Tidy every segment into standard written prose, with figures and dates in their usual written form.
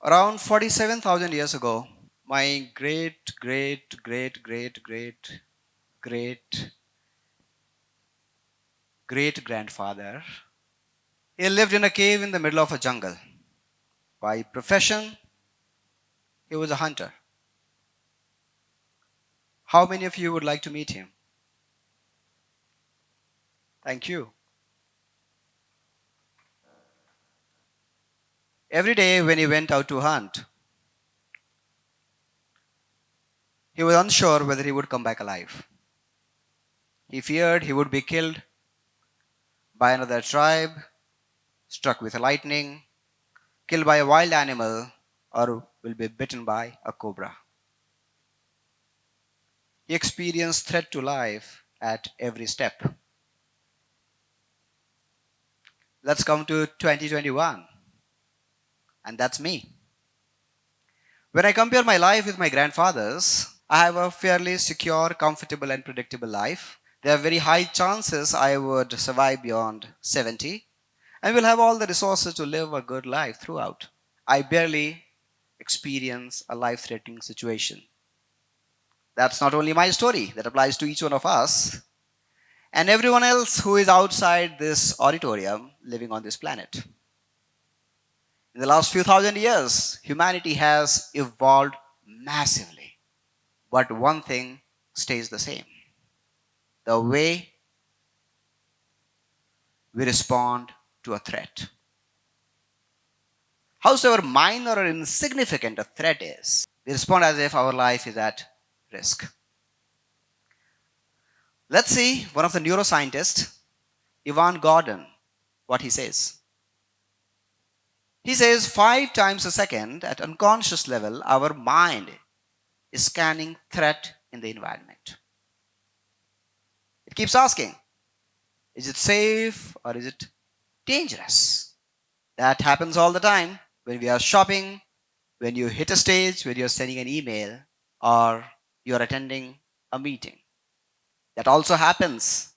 Around 47,000 years ago, my great, great, great, great, great, great, great grandfather, he lived in a cave in the middle of a jungle. By profession, he was a hunter. How many of you would like to meet him? Thank you. Every day when he went out to hunt, he was unsure whether he would come back alive. He feared he would be killed by another tribe, struck with lightning, killed by a wild animal, or will be bitten by a cobra. He experienced threat to life at every step. Let's come to 2021, and that's me. When I compare my life with my grandfather's, I have a fairly secure, comfortable, and predictable life. There are very high chances I would survive beyond 70 and will have all the resources to live a good life throughout. I barely experience a life-threatening situation. That's not only my story, that applies to each one of us and everyone else who is outside this auditorium living on this planet. In the last few thousand years, humanity has evolved massively. But one thing stays the same: the way we respond to a threat. Howsoever minor or insignificant a threat is, we respond as if our life is at risk. Let's see one of the neuroscientists, Ivan Gordon, what he says. He says 5 times a second at unconscious level, our mind is scanning threat in the environment. It keeps asking, is it safe or is it dangerous? That happens all the time when we are shopping, when you hit a stage, when you're sending an email, or you're attending a meeting. That also happens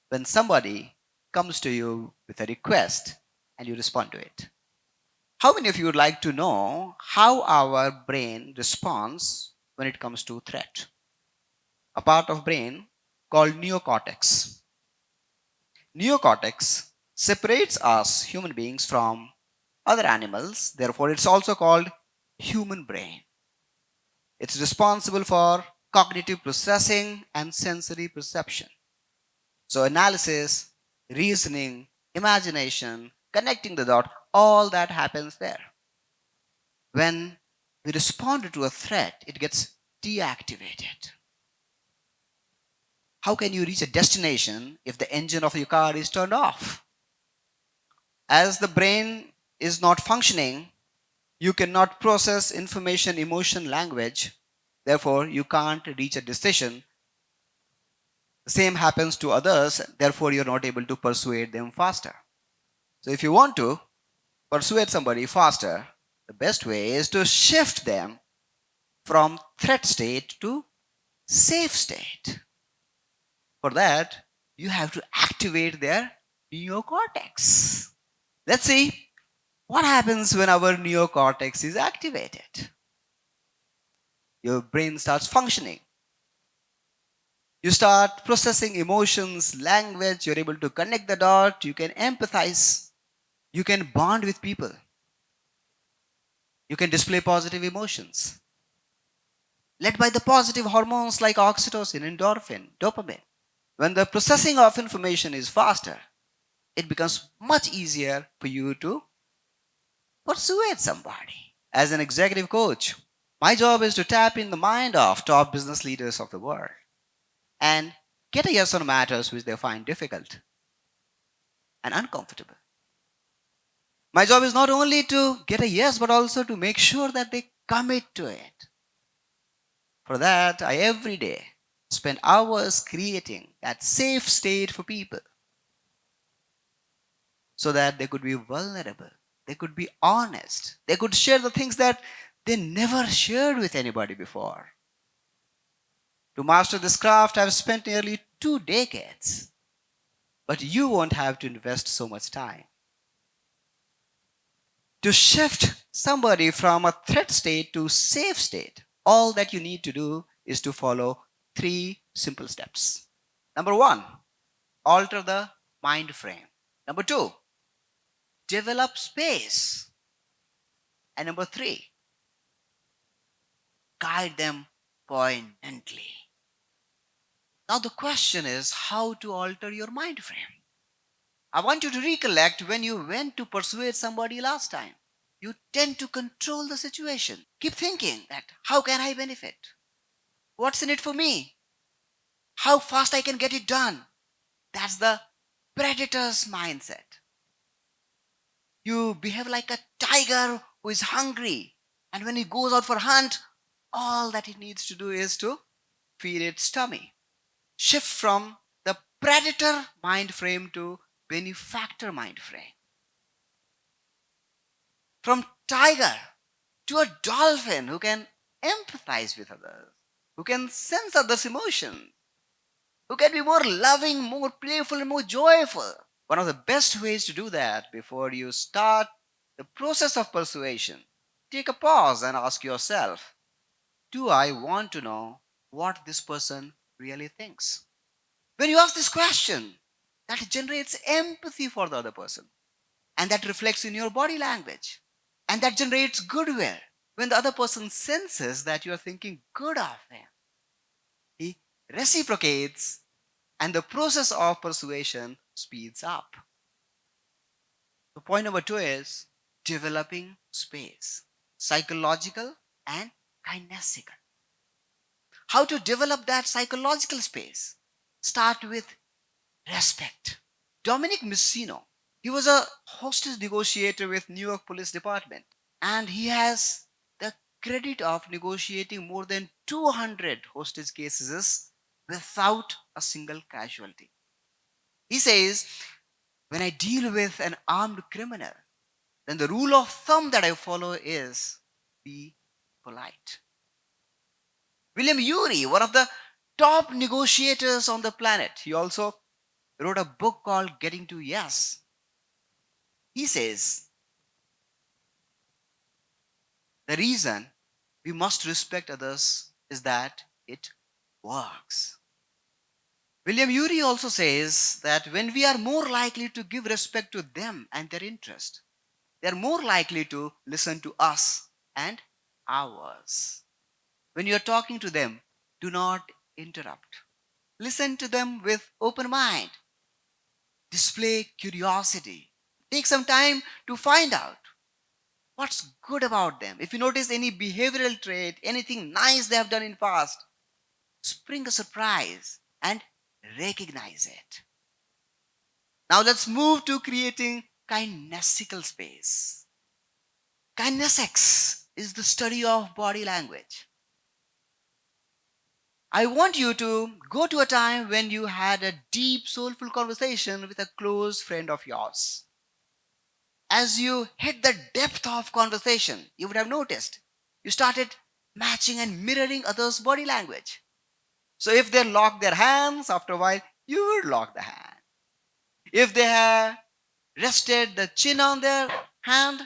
when somebody comes to you with a request and you respond to it. How many of you would like to know how our brain responds when it comes to threat? A part of brain called neocortex. Neocortex separates us human beings from other animals, therefore it's also called human brain. It's responsible for cognitive processing and sensory perception. So analysis, reasoning, imagination, connecting the dot, all that happens there. When we respond to a threat, it gets deactivated. How can you reach a destination if the engine of your car is turned off? As the brain is not functioning, you cannot process information, emotion, language. Therefore, you can't reach a decision. The same happens to others. Therefore, you're not able to persuade them faster. So if you want to persuade somebody faster, the best way is to shift them from threat state to safe state. For that, you have to activate their neocortex. Let's see what happens when our neocortex is activated. Your brain starts functioning. You start processing emotions, language, you're able to connect the dot, you can empathize, you can bond with people, you can display positive emotions, led by the positive hormones like oxytocin, endorphin, dopamine. When the processing of information is faster, it becomes much easier for you to persuade somebody. As an executive coach, my job is to tap in the mind of top business leaders of the world and get a yes on matters which they find difficult and uncomfortable. My job is not only to get a yes, but also to make sure that they commit to it. For that, I every day spend hours creating that safe state for people so that they could be vulnerable, they could be honest, they could share the things that they never shared with anybody before. To master this craft, I've spent nearly 2 decades, but you won't have to invest so much time. To shift somebody from a threat state to safe state, all that you need to do is to follow three simple steps. Number one, alter the mind frame. Number two, develop space. And number three, guide them poignantly. Now, the question is how to alter your mind frame. I want you to recollect when you went to persuade somebody last time. You tend to control the situation. Keep thinking that how can I benefit? What's in it for me? How fast I can get it done? That's the predator's mindset. You behave like a tiger who is hungry, and when he goes out for a hunt, all that he needs to do is to feed its tummy. Shift from the predator mind frame to benefactor mind frame. From tiger to a dolphin who can empathize with others, who can sense others' emotions, who can be more loving, more playful, and more joyful. One of the best ways to do that before you start the process of persuasion, take a pause and ask yourself, do I want to know what this person really thinks? When you ask this question, that generates empathy for the other person, and that reflects in your body language, and that generates goodwill. When the other person senses that you are thinking good of him, he reciprocates, and the process of persuasion speeds up. So, point number two is developing space, psychological and kinesical. How to develop that psychological space? Start with respect. Dominic Messino, he was a hostage negotiator with New York Police Department, and he has the credit of negotiating more than 200 hostage cases without a single casualty. He says, when I deal with an armed criminal, then the rule of thumb that I follow is be polite. William Urey, one of the top negotiators on the planet, he also wrote a book called Getting to Yes. He says, the reason we must respect others is that it works. William Urey also says that when we are more likely to give respect to them and their interest, they are more likely to listen to us and ours. When you are talking to them, do not interrupt. Listen to them with open mind. Display curiosity. Take some time to find out what's good about them. If you notice any behavioral trait, anything nice they have done in past, spring a surprise and recognize it. Now let's move to creating kinesical space. Kinesics is the study of body language. I want you to go to a time when you had a deep, soulful conversation with a close friend of yours. As you hit the depth of conversation, you would have noticed you started matching and mirroring others' body language. So if they lock their hands, after a while, you would lock the hand. If they have rested the chin on their hand,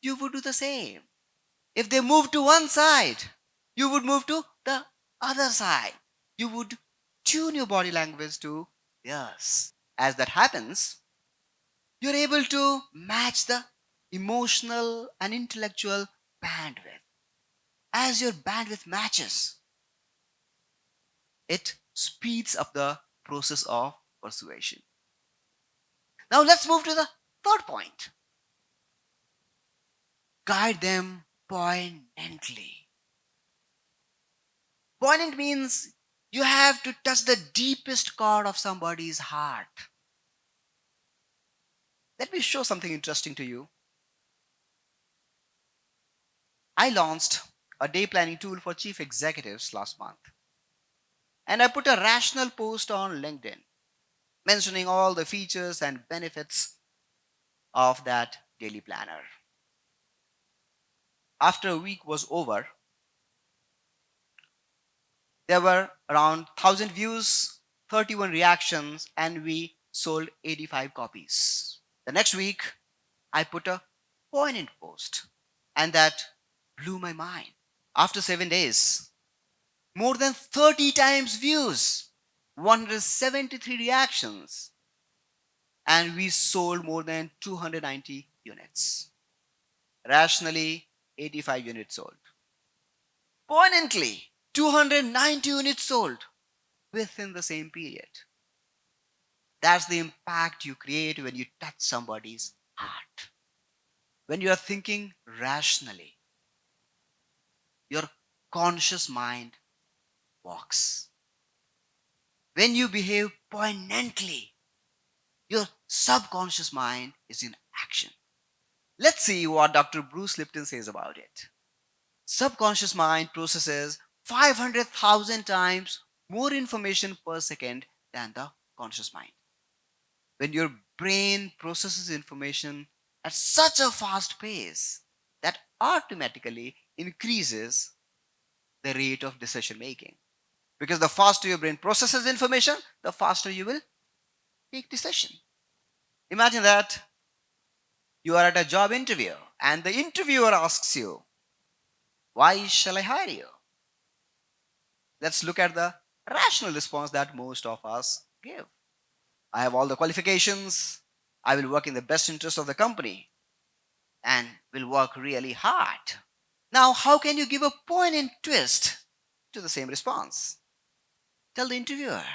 you would do the same. If they move to one side, you would move to the other side. You would tune your body language to theirs. As that happens, you're able to match the emotional and intellectual bandwidth. As your bandwidth matches, it speeds up the process of persuasion. Now let's move to the third point. Guide them poignantly. Poignant means you have to touch the deepest chord of somebody's heart. Let me show something interesting to you. I launched a day planning tool for chief executives last month. And I put a rational post on LinkedIn mentioning all the features and benefits of that daily planner. After a week was over, there were around 1,000 views, 31 reactions, and we sold 85 copies. The next week, I put a poignant post. And that blew my mind. After 7 days, more than 30 times views, 173 reactions, and we sold more than 290 units. Rationally, 85 units sold. Poignantly, 290 units sold within the same period. That's the impact you create when you touch somebody's heart. When you are thinking rationally, your conscious mind walks. When you behave poignantly, your subconscious mind is in action. Let's see what Dr. Bruce Lipton says about it. Subconscious mind processes 500,000 times more information per second than the conscious mind. When your brain processes information at such a fast pace, that automatically increases the rate of decision making. Because the faster your brain processes information, the faster you will take decision. Imagine that you are at a job interview and the interviewer asks you, "Why shall I hire you?" Let's look at the rational response that most of us give. "I have all the qualifications. I will work in the best interest of the company and will work really hard." Now, how can you give a poignant twist to the same response? Tell the interviewer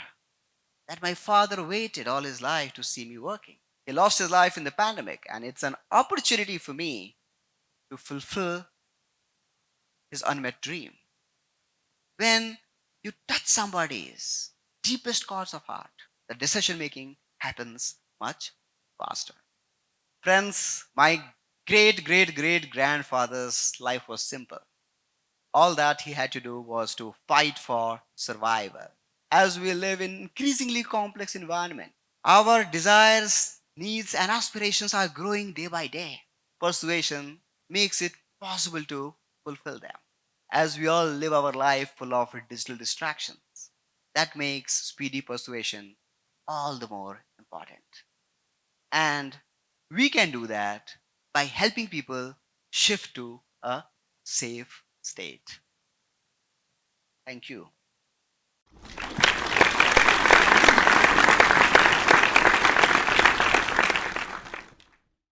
that my father waited all his life to see me working. He lost his life in the pandemic, and it's an opportunity for me to fulfill his unmet dream. When you touch somebody's deepest chords of heart, the decision making happens much faster. Friends, my great grandfather's life was simple. All that he had to do was to fight for survival. As we live in increasingly complex environment, our desires, needs, and aspirations are growing day by day. Persuasion makes it possible to fulfill them. As we all live our life full of digital distractions, that makes speedy persuasion all the more important. And we can do that by helping people shift to a safe state. Thank you.